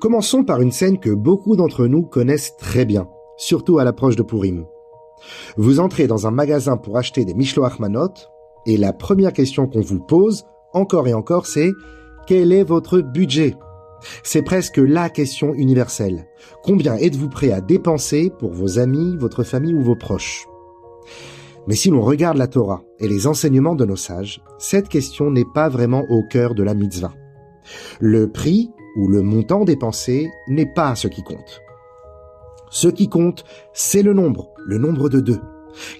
Commençons par une scène que beaucoup d'entre nous connaissent très bien, surtout à l'approche de Purim. Vous entrez dans un magasin pour acheter des Mishloach Manot, et la première question qu'on vous pose, encore et encore, c'est « Quel est votre budget ?» C'est presque la question universelle. Combien êtes-vous prêt à dépenser pour vos amis, votre famille ou vos proches ? Mais si l'on regarde la Torah et les enseignements de nos sages, cette question n'est pas vraiment au cœur de la mitzvah. Le prix ou le montant dépensé n'est pas ce qui compte. Ce qui compte, c'est le nombre de deux.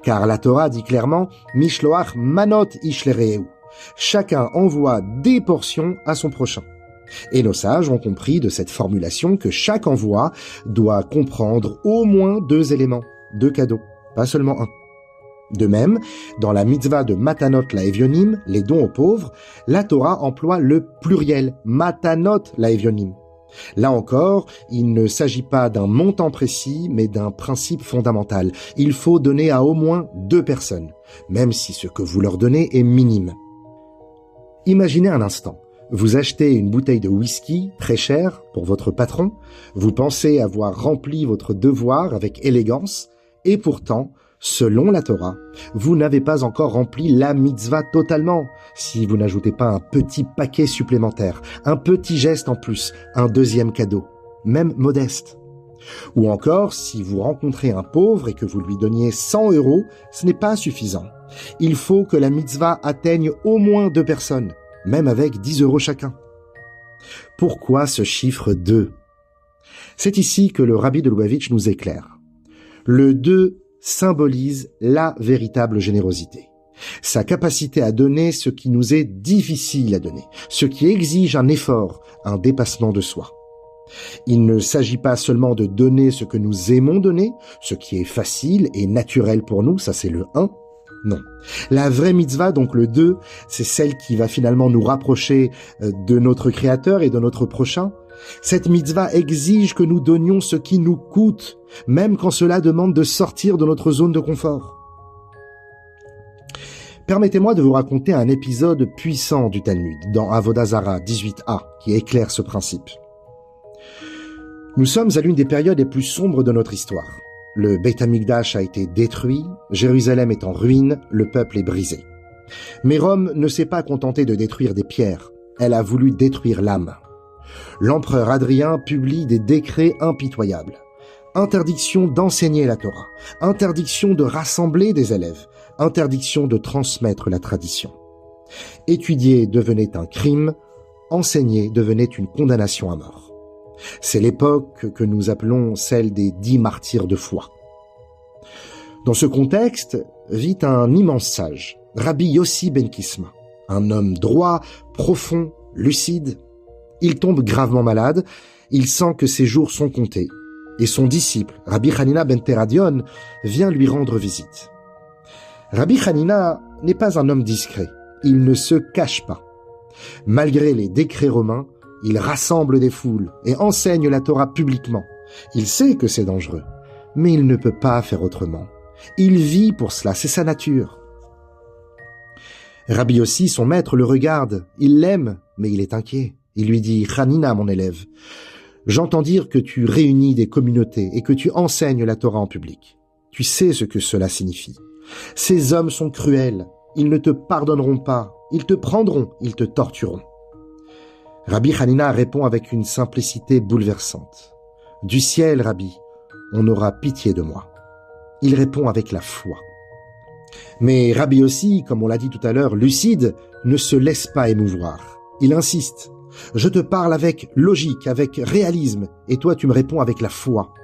Car la Torah dit clairement « Mishloach manot ishlereu ». Chacun envoie des portions à son prochain. Et nos sages ont compris de cette formulation que chaque envoi doit comprendre au moins 2 éléments, 2 cadeaux, pas seulement un. De même, dans la mitzvah de Matanot laevionim, les dons aux pauvres, la Torah emploie le pluriel Matanot laevionim. Là encore, il ne s'agit pas d'un montant précis, mais d'un principe fondamental. Il faut donner à au moins 2 personnes, même si ce que vous leur donnez est minime. Imaginez un instant. Vous achetez une bouteille de whisky très chère pour votre patron, vous pensez avoir rempli votre devoir avec élégance, et pourtant, selon la Torah, vous n'avez pas encore rempli la mitzvah totalement, si vous n'ajoutez pas un petit paquet supplémentaire, un petit geste en plus, un 2e cadeau, même modeste. Ou encore, si vous rencontrez un pauvre et que vous lui donniez 100 €, ce n'est pas suffisant. Il faut que la mitzvah atteigne au moins 2 personnes, même avec 10 € chacun. Pourquoi ce chiffre 2 ? C'est ici que le Rabbi de Lubavitch nous éclaire. Le 2 symbolise la véritable générosité. Sa capacité à donner ce qui nous est difficile à donner, ce qui exige un effort, un dépassement de soi. Il ne s'agit pas seulement de donner ce que nous aimons donner, ce qui est facile et naturel pour nous, ça c'est le 1. Non. La vraie mitzvah, donc le 2, c'est celle qui va finalement nous rapprocher de notre Créateur et de notre prochain. Cette mitzvah exige que nous donnions ce qui nous coûte, même quand cela demande de sortir de notre zone de confort. Permettez-moi de vous raconter un épisode puissant du Talmud, dans Avodah Zarah 18a, qui éclaire ce principe. Nous sommes à l'une des périodes les plus sombres de notre histoire. Le Beit Hamikdash a été détruit, Jérusalem est en ruine, le peuple est brisé. Mais Rome ne s'est pas contentée de détruire des pierres, elle a voulu détruire l'âme. L'empereur Hadrien publie des décrets impitoyables. Interdiction d'enseigner la Torah, interdiction de rassembler des élèves, interdiction de transmettre la tradition. Étudier devenait un crime, enseigner devenait une condamnation à mort. C'est l'époque que nous appelons celle des 10 martyrs de foi. Dans ce contexte, vit un immense sage, Rabbi Yossi ben Kisma, un homme droit, profond, lucide. Il tombe gravement malade, il sent que ses jours sont comptés, et son disciple, Rabbi Hanina ben Teradion, vient lui rendre visite. Rabbi Hanina n'est pas un homme discret, il ne se cache pas. Malgré les décrets romains, il rassemble des foules et enseigne la Torah publiquement. Il sait que c'est dangereux, mais il ne peut pas faire autrement. Il vit pour cela, c'est sa nature. Rabbi Yossi, son maître, le regarde. Il l'aime, mais il est inquiet. Il lui dit « Hanina, mon élève, j'entends dire que tu réunis des communautés et que tu enseignes la Torah en public. Tu sais ce que cela signifie. Ces hommes sont cruels. Ils ne te pardonneront pas. Ils te prendront. Ils te tortureront. » Rabbi Hanina répond avec une simplicité bouleversante. « Du ciel, Rabbi, on aura pitié de moi. » Il répond avec la foi. Mais Rabbi aussi, comme on l'a dit tout à l'heure, lucide, ne se laisse pas émouvoir. Il insiste. « Je te parle avec logique, avec réalisme, et toi tu me réponds avec la foi.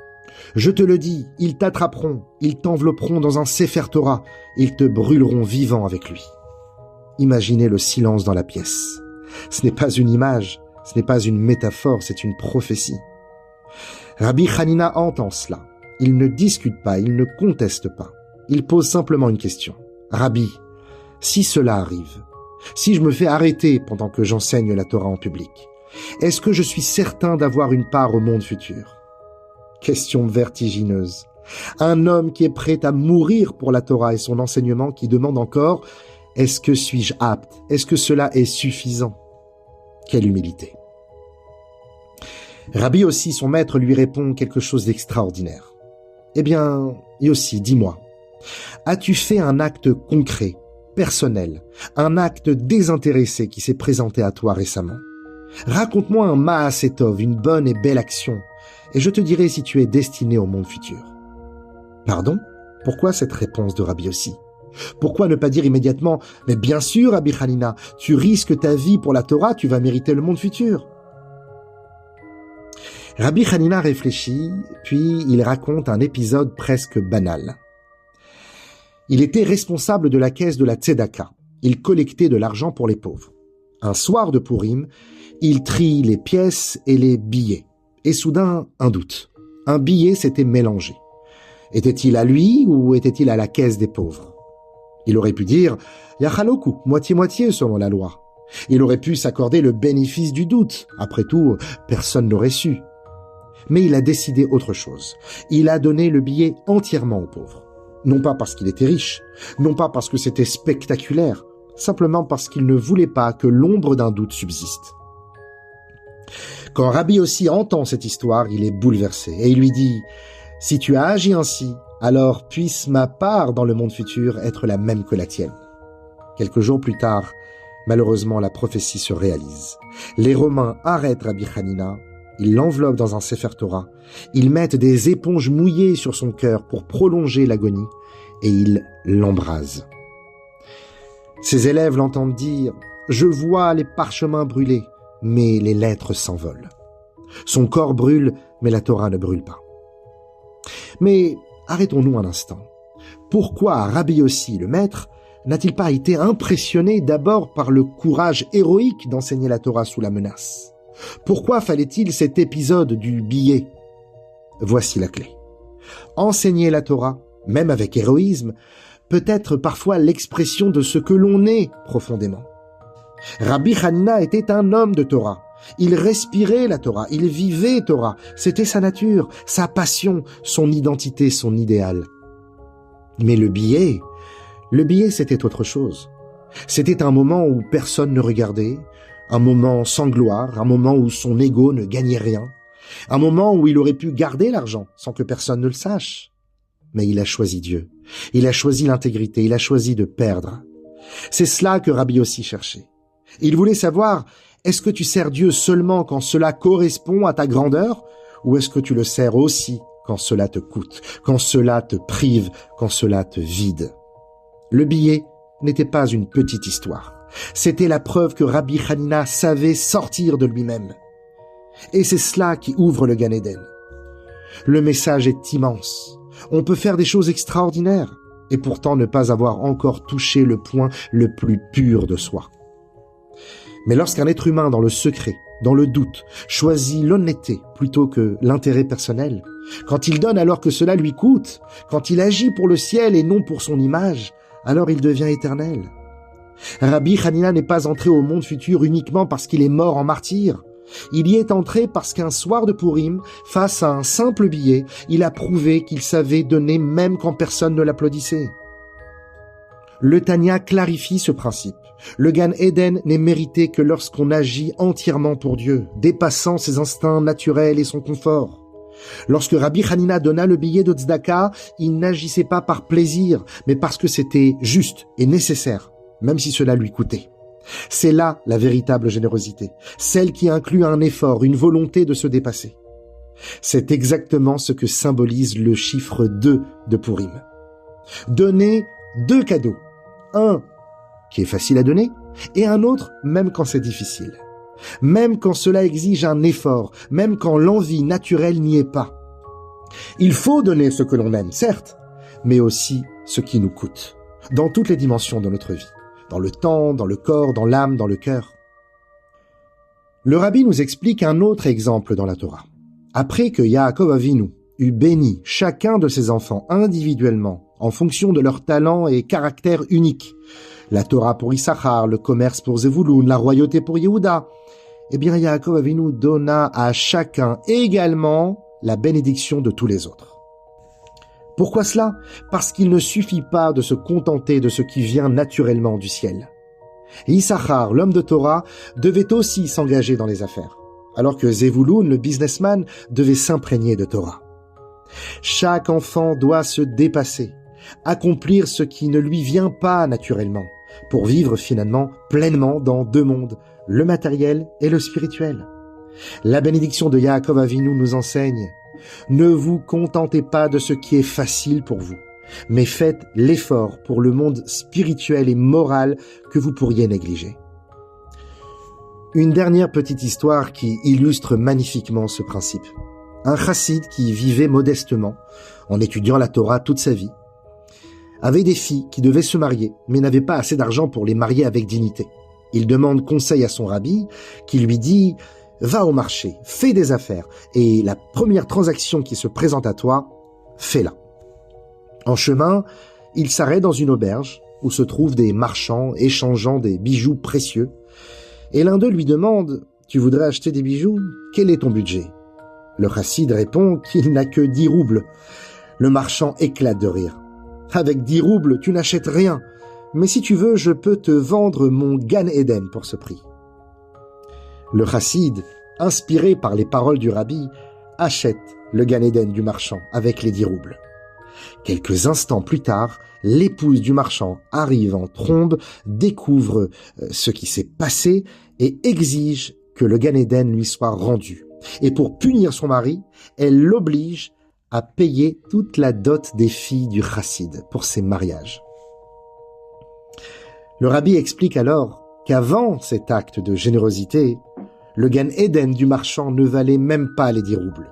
Je te le dis, ils t'attraperont, ils t'envelopperont dans un Sefer Torah, ils te brûleront vivant avec lui. » Imaginez le silence dans la pièce. Ce n'est pas une image, ce n'est pas une métaphore, c'est une prophétie. Rabbi Hanina entend cela. Il ne discute pas, il ne conteste pas. Il pose simplement une question. « Rabbi, si cela arrive, si je me fais arrêter pendant que j'enseigne la Torah en public, est-ce que je suis certain d'avoir une part au monde futur ?» Question vertigineuse. Un homme qui est prêt à mourir pour la Torah et son enseignement qui demande encore « Est-ce que suis-je apte ? Est-ce que cela est suffisant ?» Quelle humilité. Rabbi Yossi, son maître, lui répond quelque chose d'extraordinaire. Eh bien, Yossi, dis-moi, as-tu fait un acte concret, personnel, un acte désintéressé qui s'est présenté à toi récemment? Raconte-moi un Ma'aseh Tov, une bonne et belle action, et je te dirai si tu es destiné au monde futur. Pardon? Pourquoi cette réponse de Rabbi Yossi? Pourquoi ne pas dire immédiatement « Mais bien sûr, Rabbi Hanina, tu risques ta vie pour la Torah, tu vas mériter le monde futur ». Rabbi Hanina réfléchit, puis il raconte un épisode presque banal. Il était responsable de la caisse de la Tzedaka. Il collectait de l'argent pour les pauvres. Un soir de Purim, il trie les pièces et les billets. Et soudain, un doute. Un billet s'était mélangé. Était-il à lui ou était-il à la caisse des pauvres? Il aurait pu dire « Yachaloku, moitié-moitié selon la loi ». Il aurait pu s'accorder le bénéfice du doute. Après tout, personne n'aurait su. Mais il a décidé autre chose. Il a donné le billet entièrement aux pauvres. Non pas parce qu'il était riche, non pas parce que c'était spectaculaire, simplement parce qu'il ne voulait pas que l'ombre d'un doute subsiste. Quand Rabbi Yossi entend cette histoire, il est bouleversé et il lui dit « Si tu as agi ainsi, alors puisse ma part dans le monde futur être la même que la tienne. » Quelques jours plus tard, malheureusement, la prophétie se réalise. Les Romains arrêtent Rabbi Hanina, ils l'enveloppent dans un Sefer Torah, ils mettent des éponges mouillées sur son cœur pour prolonger l'agonie et ils l'embrasent. Ses élèves l'entendent dire « Je vois les parchemins brûler, mais les lettres s'envolent. » Son corps brûle, mais la Torah ne brûle pas. Mais arrêtons-nous un instant. Pourquoi Rabbi Yossi, le maître, n'a-t-il pas été impressionné d'abord par le courage héroïque d'enseigner la Torah sous la menace? Pourquoi fallait-il cet épisode du billet? Voici la clé. Enseigner la Torah, même avec héroïsme, peut être parfois l'expression de ce que l'on est profondément. Rabbi Hanina était un homme de Torah. Il respirait la Torah, il vivait Torah. C'était sa nature, sa passion, son identité, son idéal. Mais le billet, c'était autre chose. C'était un moment où personne ne regardait, un moment sans gloire, un moment où son ego ne gagnait rien, un moment où il aurait pu garder l'argent sans que personne ne le sache. Mais il a choisi Dieu, il a choisi l'intégrité, il a choisi de perdre. C'est cela que Rabbi Yossi cherchait. Il voulait savoir, est-ce que tu sers Dieu seulement quand cela correspond à ta grandeur, ou est-ce que tu le sers aussi quand cela te coûte, quand cela te prive, quand cela te vide? Le billet n'était pas une petite histoire. C'était la preuve que Rabbi Hanina savait sortir de lui-même. Et c'est cela qui ouvre le Gan Eden. Le message est immense. On peut faire des choses extraordinaires et pourtant ne pas avoir encore touché le point le plus pur de soi. Mais lorsqu'un être humain dans le secret, dans le doute, choisit l'honnêteté plutôt que l'intérêt personnel, quand il donne alors que cela lui coûte, quand il agit pour le ciel et non pour son image, alors il devient éternel. Rabbi Hanina n'est pas entré au monde futur uniquement parce qu'il est mort en martyr. Il y est entré parce qu'un soir de Purim, face à un simple billet, il a prouvé qu'il savait donner même quand personne ne l'applaudissait. Le Tanya clarifie ce principe. Le Gan Eden n'est mérité que lorsqu'on agit entièrement pour Dieu, dépassant ses instincts naturels et son confort. Lorsque Rabbi Hanina donna le billet de Tzedaka, il n'agissait pas par plaisir, mais parce que c'était juste et nécessaire, même si cela lui coûtait. C'est là la véritable générosité, celle qui inclut un effort, une volonté de se dépasser. C'est exactement ce que symbolise le chiffre 2 de Purim. Donner 2 cadeaux, un qui est facile à donner et un autre même quand c'est difficile. Même quand cela exige un effort, même quand l'envie naturelle n'y est pas. Il faut donner ce que l'on aime, certes, mais aussi ce qui nous coûte, dans toutes les dimensions de notre vie, dans le temps, dans le corps, dans l'âme, dans le cœur. Le rabbi nous explique un autre exemple dans la Torah. Après que Yaakov Avinu eut béni chacun de ses enfants individuellement, en fonction de leur talent et caractère unique, la Torah pour Issachar, le commerce pour Zevulun, la royauté pour Yehuda, eh bien Yaakov Avinu donna à chacun également la bénédiction de tous les autres. Pourquoi cela? Parce qu'il ne suffit pas de se contenter de ce qui vient naturellement du ciel. Issachar, l'homme de Torah, devait aussi s'engager dans les affaires. alors que Zevulun, le businessman, devait s'imprégner de Torah. Chaque enfant doit se dépasser, accomplir ce qui ne lui vient pas naturellement, pour vivre finalement pleinement dans deux mondes, le matériel et le spirituel. La bénédiction de Yaakov Avinu nous enseigne: ne vous contentez pas de ce qui est facile pour vous, mais faites l'effort pour le monde spirituel et moral que vous pourriez négliger. Une dernière petite histoire qui illustre magnifiquement ce principe. Un chassid qui vivait modestement, en étudiant la Torah toute sa vie, avait des filles qui devaient se marier, mais n'avaient pas assez d'argent pour les marier avec dignité. Il demande conseil à son rabbi, qui lui dit: va au marché, fais des affaires, et la première transaction qui se présente à toi, fais-la. En chemin, il s'arrête dans une auberge où se trouvent des marchands échangeant des bijoux précieux, et l'un d'eux lui demande: tu voudrais acheter des bijoux? Quel est ton budget? Le chassid répond qu'il n'a que 10 roubles. Le marchand éclate de rire. Avec 10 roubles, tu n'achètes rien, mais si tu veux, je peux te vendre mon Gan Eden pour ce prix. Le chassid, inspiré par les paroles du rabbi, achète le Gan Eden du marchand avec les 10 roubles. Quelques instants plus tard, l'épouse du marchand arrive en trombe, découvre ce qui s'est passé et exige que le Gan Eden lui soit rendu. Et pour punir son mari, elle l'oblige à payer toute la dot des filles du chassid pour ses mariages. Le rabbi explique alors qu'avant cet acte de générosité, le Gan Eden du marchand ne valait même pas les 10 roubles.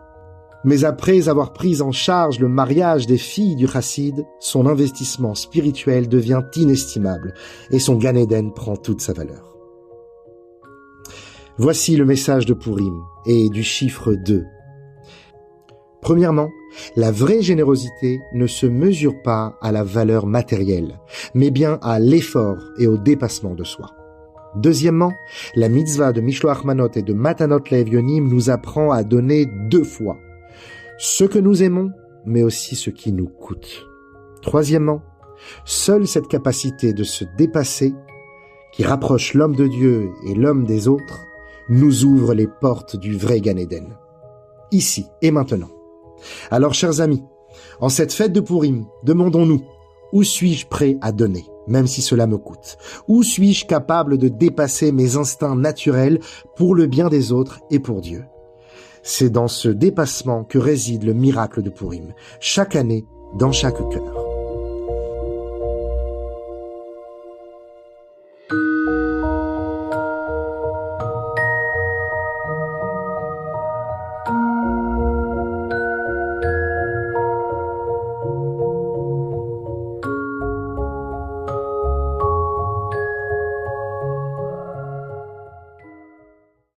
Mais après avoir pris en charge le mariage des filles du chassid, son investissement spirituel devient inestimable et son Gan Eden prend toute sa valeur. Voici le message de Purim et du chiffre 2. Premièrement, la vraie générosité ne se mesure pas à la valeur matérielle, mais bien à l'effort et au dépassement de soi. Deuxièmement, la mitzvah de Mishloach Manot et de Matanot Le'Evyonim nous apprend à donner 2 fois ce que nous aimons, mais aussi ce qui nous coûte. Troisièmement, seule cette capacité de se dépasser, qui rapproche l'homme de Dieu et l'homme des autres, nous ouvre les portes du vrai Gan Eden, ici et maintenant. Alors, chers amis, en cette fête de Purim, demandons-nous: où suis-je prêt à donner, même si cela me coûte? Où suis-je capable de dépasser mes instincts naturels pour le bien des autres et pour Dieu? C'est dans ce dépassement que réside le miracle de Purim, chaque année, dans chaque cœur.